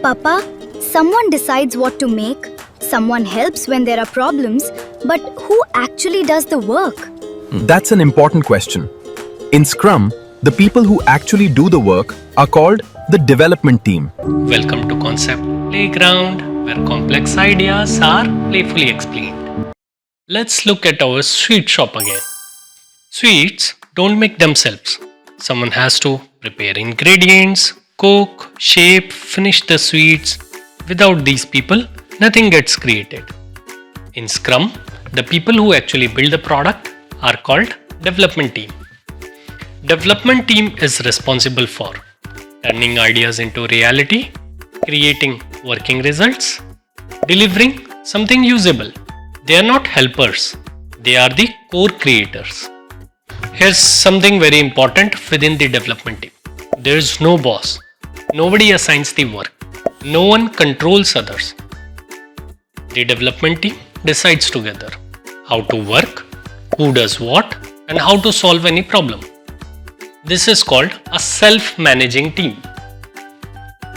Papa, someone decides what to make, someone helps when there are problems, but who actually does the work? That's an important question. In Scrum, the people who actually do the work are called the development team. Welcome to Concept Playground, where complex ideas are playfully explained. Let's look at our sweet shop again. Sweets don't make themselves. Someone has to prepare ingredients, cook, shape, finish the sweets. Without these people, nothing gets created. In Scrum, the people who actually build the product are called development team. Development team is responsible for turning ideas into reality, creating working results, delivering something usable. They are not helpers, they are the core creators. Here's something very important within the development team. There is no boss. Nobody assigns the work. No one controls others. The development team decides together how to work, who does what, and how to solve any problem. This is called a self-managing team.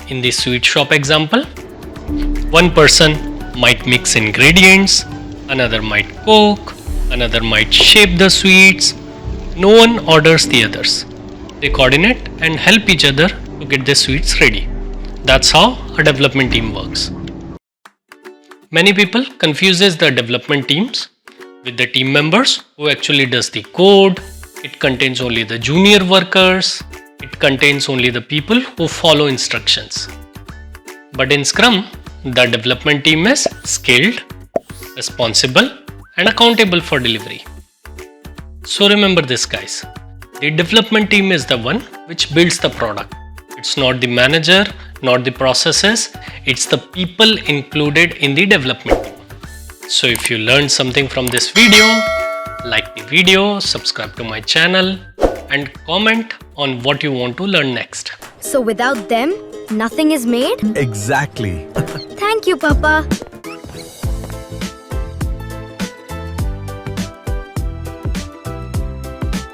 In the sweet shop example, one person might mix ingredients, another might cook, another might shape the sweets. No one orders the others. They coordinate and help each other to get the sweets ready. That's how a development team works. Many people confuses the development teams with the team members who actually does the code. It contains only the junior workers. It contains only the people who follow instructions. But in Scrum, the development team is skilled, responsible, and accountable for delivery. So remember this, guys. The development team is the one which builds the product. It's not the manager, not the processes. It's the people included in the development team. So if you learned something from this video, like the video, subscribe to my channel, and comment on what you want to learn next. So without them, nothing is made? Exactly. Thank you, Papa.